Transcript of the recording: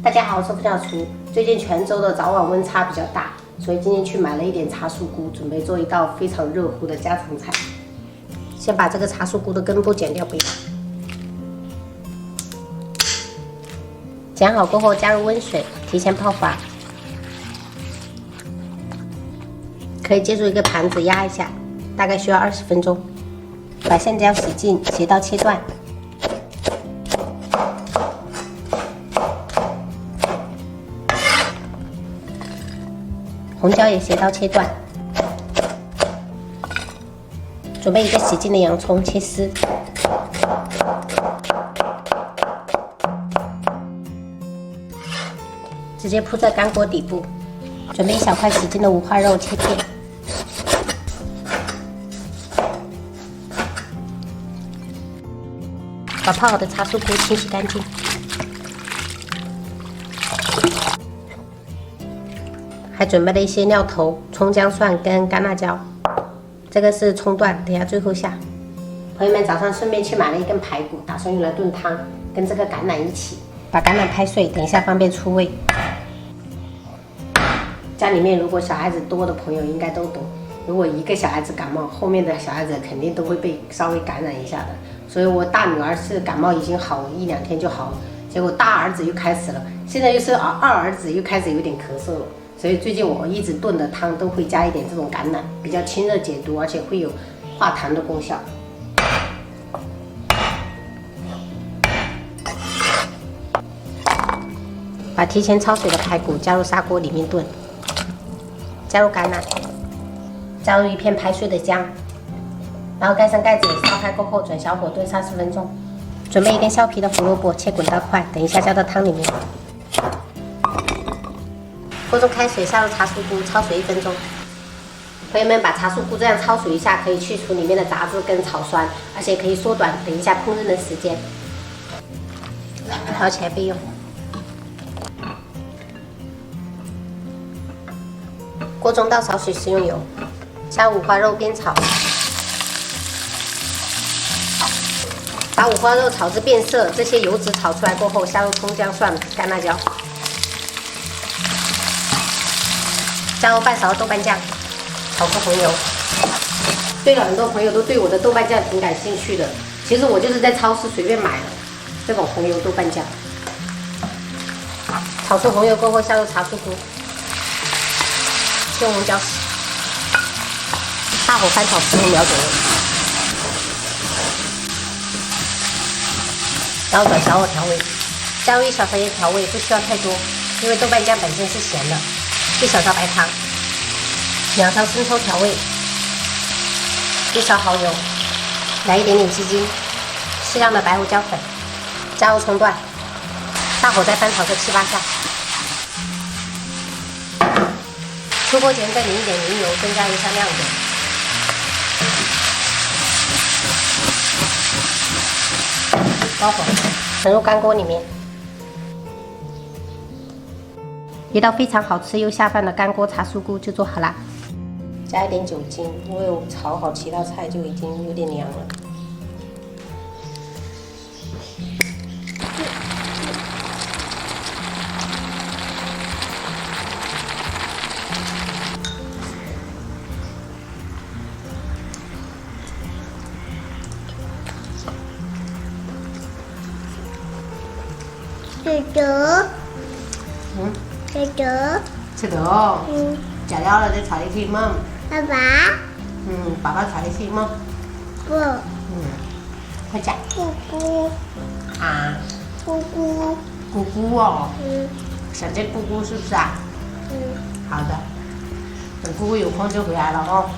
大家好，我是副教厨。最近泉州的早晚温差比较大，所以今天去买了一点茶树菇，准备做一道非常热乎的家常菜。先把这个茶树菇的根部剪掉，不要。剪好过后，加入温水，提前泡发。可以借助一个盘子压一下，大概需要20分钟。把线椒洗净，斜刀切断。红椒也斜刀切断，准备一个洗净的洋葱切丝，直接铺在干锅底部。准备一小块洗净的五花肉切片，把泡好的茶树菇清洗干净。还准备了一些料头、葱、姜、蒜跟干辣椒，这个是葱段，等一下最后下。朋友们早上顺便去买了一根排骨，打算用来炖汤，跟这个橄榄一起，把橄榄拍碎，等一下方便出味。家里面如果小孩子多的朋友应该都懂，如果一个小孩子感冒，后面的小孩子肯定都会被稍微感染一下的。所以我大女儿是感冒已经好1、2天就好了，结果大儿子又开始了，现在又是二儿子又开始有点咳嗽了。所以最近我一直炖的汤都会加一点这种橄榄，比较清热解毒，而且会有化痰的功效。把提前焯水的排骨加入砂锅里面炖，加入橄榄，加入一片拍碎的姜，然后盖上盖子，烧开过后转小火炖30分钟。准备一根削皮的胡萝卜，切滚刀块，等一下加到汤里面。锅中开水，下入茶树菇，焯水1分钟。朋友们，把茶树菇这样焯水一下，可以去除里面的杂质跟草酸，而且可以缩短等一下烹饪的时间，炒起来备用。锅中倒少许食用油，加入五花肉煸炒，把五花肉炒至变色，这些油脂炒出来过后，下入葱、姜、蒜、干辣椒。加入半勺豆瓣酱，炒出红油。对了，很多朋友都对我的豆瓣酱挺感兴趣的，其实我就是在超市随便买的这种红油豆瓣酱。炒出红油过后，下入茶树菇，用红椒洗，大火翻炒15秒左右，然后转小火调味，加入1小勺盐调味，不需要太多，因为豆瓣酱本身是咸的。1小勺白糖，2勺生抽调味，1勺蚝油，来一点点鸡精，适量的白胡椒粉，加入葱段，大火再翻炒个7、8下。出锅前再淋一点明油，增加一下亮点。高火盛入干锅里面。一道非常好吃又下饭的干锅茶树菇就做好啦。加一点酒精，因为我炒好其他菜就已经有点凉了。吃的哦。加料了再炒一起吗？爸爸。爸爸炒一起吗？不。快讲。姑姑。啊。姑姑。姑姑哦。想见姑姑是不是啊？好的。等姑姑有空就回来了哦。